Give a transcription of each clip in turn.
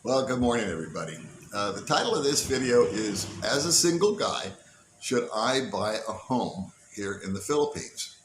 Well, good morning, everybody. The title of this video is, as a single guy, should I buy a home here in the Philippines?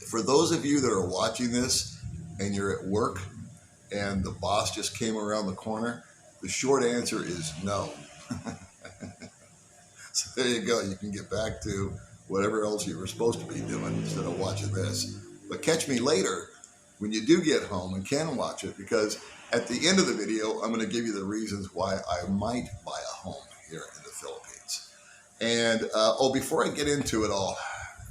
For those of you that are watching this and you're at work and the boss just came around the corner, the short answer is no. So there you go. You can get back to whatever else you were supposed to be doing instead of watching this. But catch me later when you do get home and can watch it, because at the end of the video, I'm going to give you the reasons why I might buy a home here in the Philippines. And before I get into it all,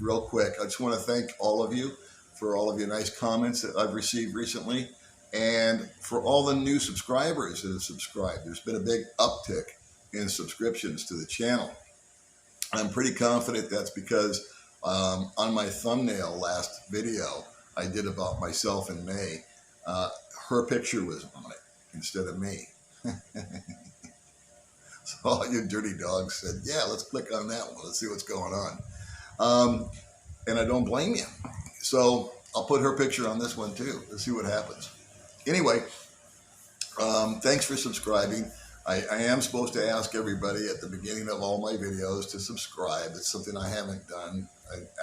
real quick, I just want to thank all of you for all of your nice comments that I've received recently, and for all the new subscribers that have subscribed. There's been a big uptick in subscriptions to the channel. I'm pretty confident that's because on my thumbnail last video I did about myself in May, her picture was on it instead of me. So all you dirty dogs said, yeah, let's click on that one. Let's see what's going on. And I don't blame you. So I'll put her picture on this one too. Let's see what happens. Anyway, thanks for subscribing. I am supposed to ask everybody at the beginning of all my videos to subscribe. It's something I haven't done.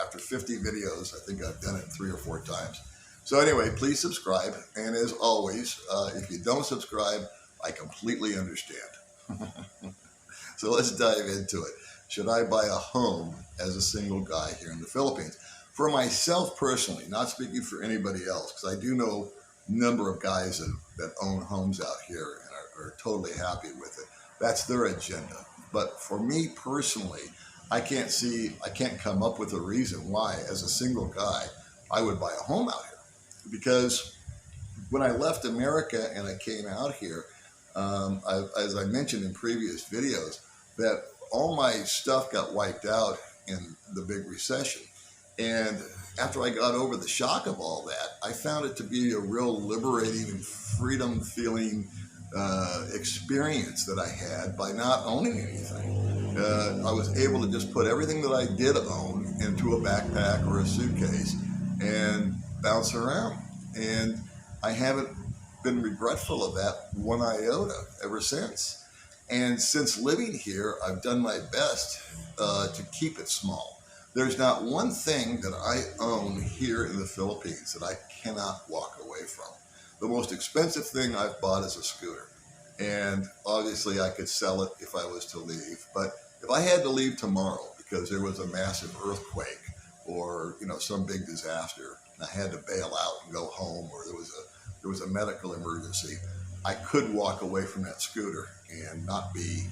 After 50 videos, I think I've done it 3 or 4 times. So anyway, please subscribe. And as always, if you don't subscribe, I completely understand. So let's dive into it. Should I buy a home as a single guy here in the Philippines? For myself personally, not speaking for anybody else, because I do know a number of guys that own homes out here and are totally happy with it. That's their agenda. But for me personally, I can't come up with a reason why, as a single guy, I would buy a home out here. Because when I left America and I came out here, as I mentioned in previous videos, that all my stuff got wiped out in the big recession. And after I got over the shock of all that, I found it to be a real liberating and freedom feeling experience that I had by not owning anything. I was able to just put everything that I did own into a backpack or a suitcase and bounce around. And I haven't been regretful of that one iota ever since. And since living here, I've done my best to keep it small. There's not one thing that I own here in the Philippines that I cannot walk away from. The most expensive thing I've bought is a scooter. And obviously I could sell it if I was to leave. But if I had to leave tomorrow because there was a massive earthquake or some big disaster, and I had to bail out and go home, or there was a medical emergency, I could walk away from that scooter and not be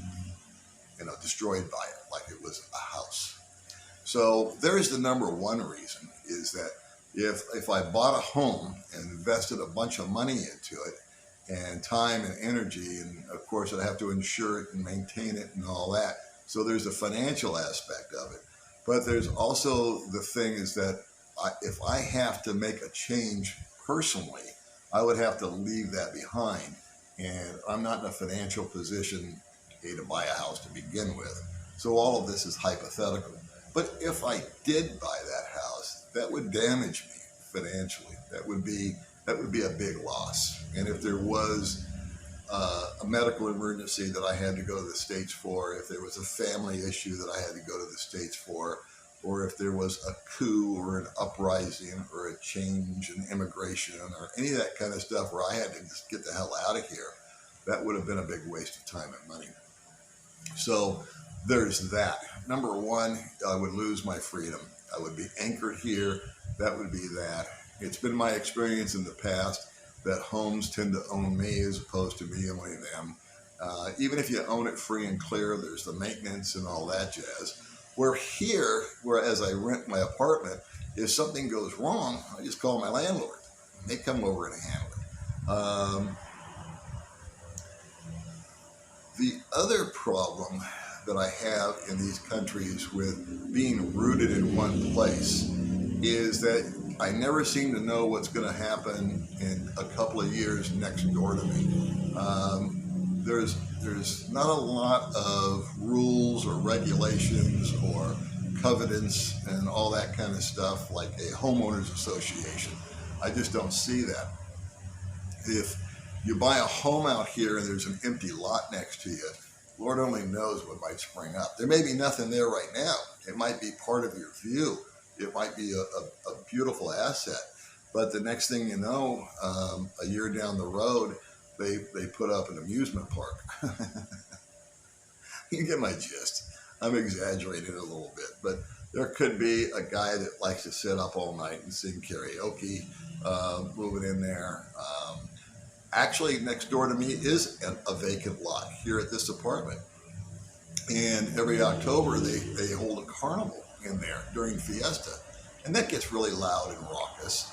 destroyed by it like it was a house. So there's the number one reason, is that if I bought a home and invested a bunch of money into it, and time and energy, and of course I'd have to insure it and maintain it and all that. So there's the financial aspect of it. But there's also the thing is that if I have to make a change personally, I would have to leave that behind. And I'm not in a financial position to buy a house to begin with. So all of this is hypothetical. But if I did buy that house, that would damage me financially. That would be a big loss. And if there was a medical emergency that I had to go to the States for, if there was a family issue that I had to go to the States for, or if there was a coup or an uprising or a change in immigration or any of that kind of stuff where I had to just get the hell out of here, that would have been a big waste of time and money. So there's that. Number one, I would lose my freedom. I would be anchored here. That would be that. It's been my experience in the past that homes tend to own me as opposed to me owning them. Even if you own it free and clear, there's the maintenance and all that jazz. Where here, whereas I rent my apartment, if something goes wrong, I just call my landlord. They come over and handle it. The other problem that I have in these countries with being rooted in one place is that I never seem to know what's going to happen in a couple of years next door to me. There's not a lot of rules or regulations or covenants and all that kind of stuff like a homeowners association. I just don't see that. If You buy a home out here and there's an empty lot next to you. Lord only knows what might spring up. There may be nothing there right now. It might be part of your view. It might be a beautiful asset. But the next thing you know, a year down the road, they put up an amusement park. You get my gist. I'm exaggerating a little bit, but there could be a guy that likes to sit up all night and sing karaoke, moving in there. Actually, next door to me is a vacant lot here at this apartment. And every October, they hold a carnival in there during Fiesta. And that gets really loud and raucous.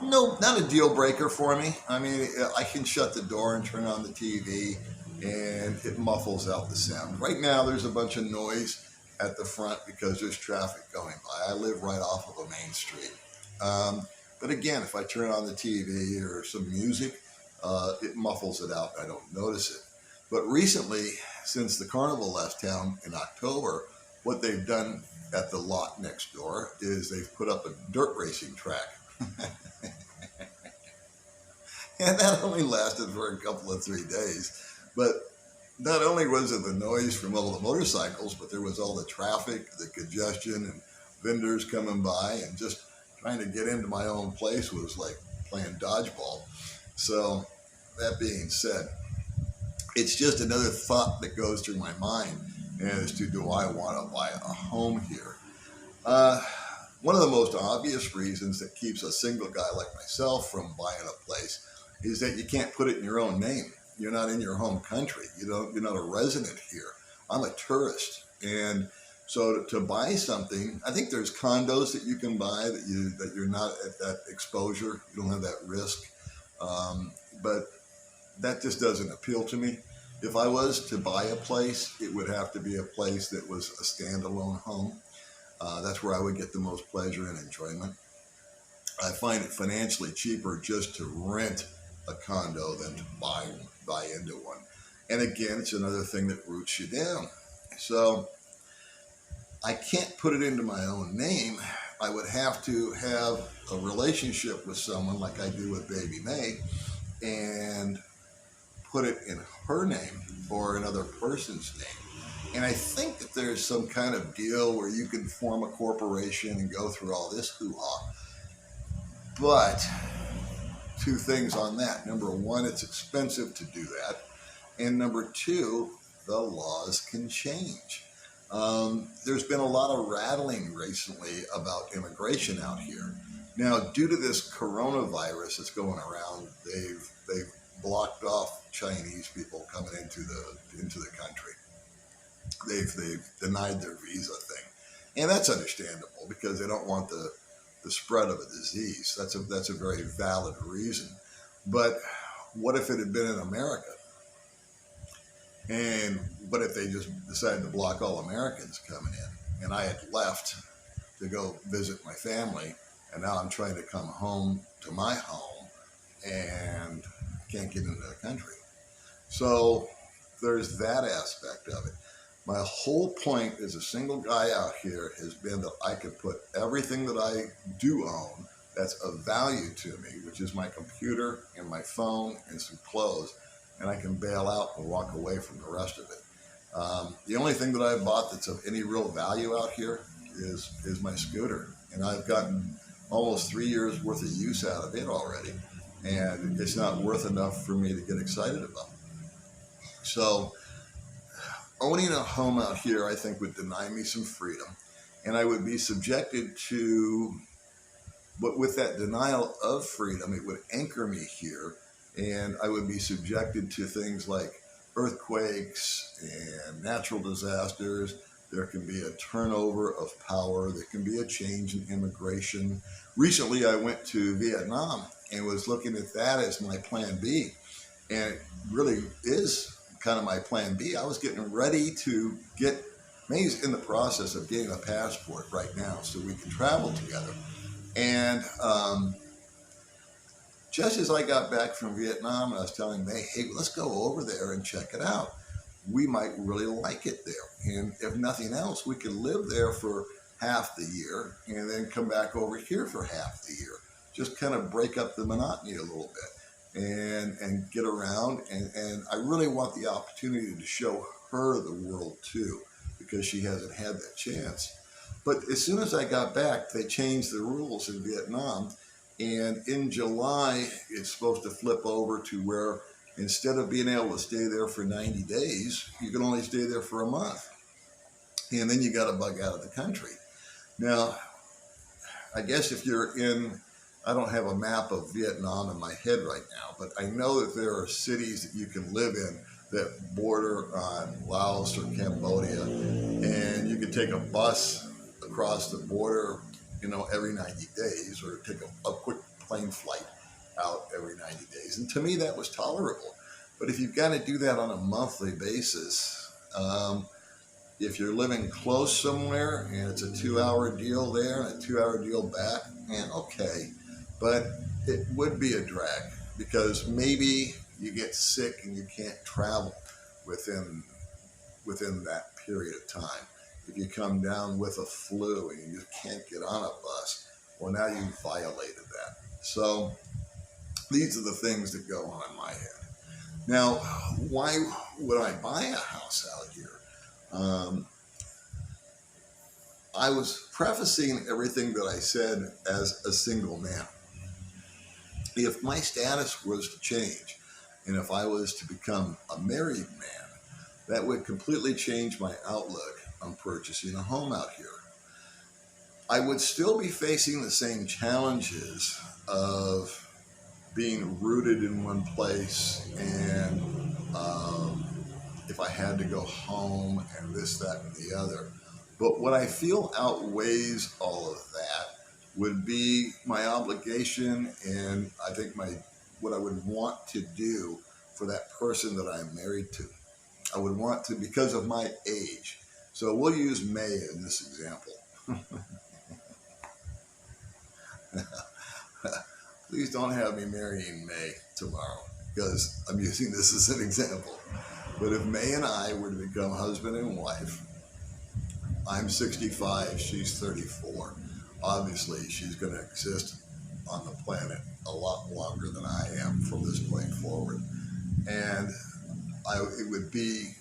No, not a deal breaker for me. I mean, I can shut the door and turn on the TV, and it muffles out the sound. Right now, there's a bunch of noise at the front because there's traffic going by. I live right off of a main street. But again, if I turn on the TV or some music, it muffles it out. I don't notice it. But recently, since the carnival left town in October, what they've done at the lot next door is they've put up a dirt racing track. And that only lasted for a couple of 3 days. But not only was it the noise from all the motorcycles, but there was all the traffic, the congestion, and vendors coming by, and just trying to get into my own place was like playing dodgeball. So that being said, it's just another thought that goes through my mind as to, do I want to buy a home here? One of the most obvious reasons that keeps a single guy like myself from buying a place is that you can't put it in your own name. You're not in your home country. You're not a resident here. I'm a tourist. And so to buy something, I think there's condos that you can buy that you're not at that exposure. You don't have that risk. But that just doesn't appeal to me. If I was to buy a place, it would have to be a place that was a standalone home. That's where I would get the most pleasure and enjoyment. I find it financially cheaper just to rent a condo than to buy into one. And again, it's another thing that roots you down. So I can't put it into my own name. I would have to have a relationship with someone like I do with Baby May and put it in her name or another person's name. And I think that there's some kind of deal where you can form a corporation and go through all this hoo-ha. But two things on that. Number one, it's expensive to do that. And number two, the laws can change. There's been a lot of rattling recently about immigration out here. Now, due to this coronavirus that's going around, they've blocked off Chinese people coming into the country. They've denied their visa thing, and that's understandable because they don't want the spread of a disease. That's a very valid reason. But what if it had been in America? And what if they just decided to block all Americans coming in? And I had left to go visit my family, and now I'm trying to come home to my home and can't get into the country. So there's that aspect of it. My whole point as a single guy out here has been that I could put everything that I do own that's of value to me, which is my computer and my phone and some clothes, and I can bail out and walk away from the rest of it. The only thing that I bought that's of any real value out here is my scooter, and I've gotten almost 3 years worth of use out of it already, and it's not worth enough for me to get excited about. So owning a home out here, I think, would deny me some freedom, and I would be subjected to, but with that denial of freedom, it would anchor me here, and I would be subjected to things like earthquakes and natural disasters. There can be a turnover of power. There can be a change in immigration. Recently, I went to Vietnam and was looking at that as my plan B, and it really is kind of my plan B. I was getting ready to get, May's in the process of getting a passport right now so we can travel together. And just as I got back from Vietnam, I was telling May, hey, let's go over there and check it out. We might really like it there. And if nothing else, we could live there for half the year and then come back over here for half the year. Just kind of break up the monotony a little bit. and get around. And I really want the opportunity to show her the world too, because she hasn't had that chance. But as soon as I got back, they changed the rules in Vietnam. And in July, it's supposed to flip over to where instead of being able to stay there for 90 days, you can only stay there for a month. And then you got to bug out of the country. Now, I guess if you're in, I don't have a map of Vietnam in my head right now, but I know that there are cities that you can live in that border on Laos or Cambodia, and you can take a bus across the border, every 90 days, or take a quick plane flight out every 90 days. And to me, that was tolerable. But if you've got to do that on a monthly basis, if you're living close somewhere and it's a 2-hour deal there and a 2-hour deal back, okay. But it would be a drag because maybe you get sick and you can't travel within that period of time. If you come down with a flu and you just can't get on a bus, well, now you violated that. So these are the things that go on in my head. Now, why would I buy a house out here? I was prefacing everything that I said as a single man. If my status was to change, and if I was to become a married man, that would completely change my outlook on purchasing a home out here. I would still be facing the same challenges of being rooted in one place, and if I had to go home and this, that, and the other. But what I feel outweighs all of that would be my obligation, and I think what I would want to do for that person that I'm married to. I would want to, because of my age. So we'll use May in this example. Please don't have me marrying May tomorrow, because I'm using this as an example. But if May and I were to become husband and wife, I'm 65, she's 34. Obviously, she's going to exist on the planet a lot longer than I am from this point forward. And it would be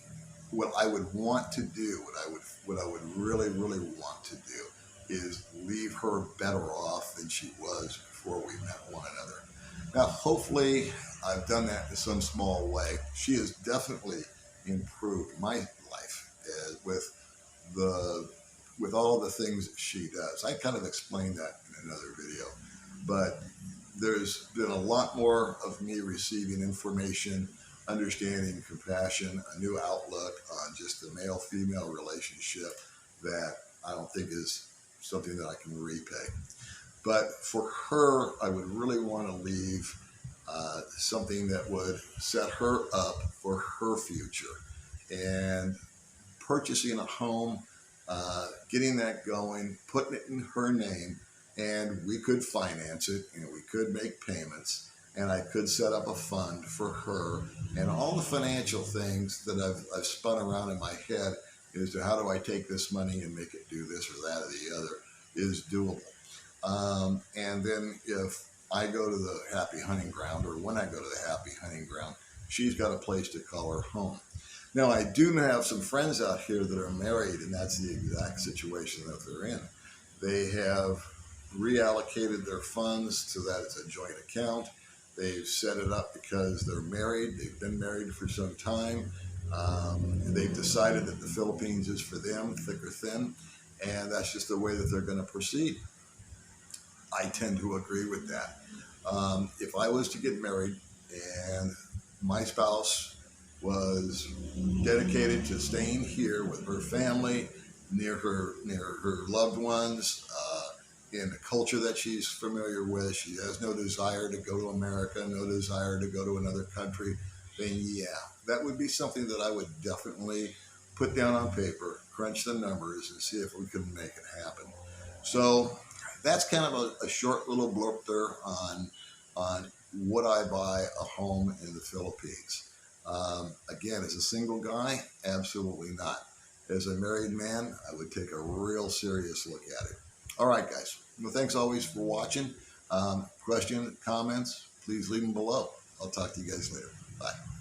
what I would want to do, what I would really, really want to do is leave her better off than she was before we met one another. Now, hopefully, I've done that in some small way. She has definitely improved my life with all the things that she does. I kind of explained that in another video, but there's been a lot more of me receiving information, understanding, compassion, a new outlook on just the male-female relationship that I don't think is something that I can repay. But for her, I would really want to leave something that would set her up for her future. And purchasing a home, getting that going, putting it in her name, and we could finance it, and we could make payments, and I could set up a fund for her, and all the financial things that I've spun around in my head as to how do I take this money and make it do this or that or the other is doable. And then if I go to the happy hunting ground, or when I go to the happy hunting ground, she's got a place to call her home. Now, I do have some friends out here that are married, and that's the exact situation that they're in. They have reallocated their funds so that it's a joint account. They've set it up because they're married. They've been married for some time. They've decided that the Philippines is for them, thick or thin, and that's just the way that they're going to proceed. I tend to agree with that. If I was to get married and my spouse was dedicated to staying here with her family, near her loved ones, in the culture that she's familiar with, she has no desire to go to America, no desire to go to another country, then yeah, that would be something that I would definitely put down on paper, crunch the numbers, and see if we can make it happen. So that's kind of a short little blurb there on would I buy a home in the Philippines. Again, as a single guy, absolutely not. As a married man, I would take a real serious look at it. All right, guys. Well, thanks always for watching. Questions, comments, please leave them below. I'll talk to you guys later. Bye.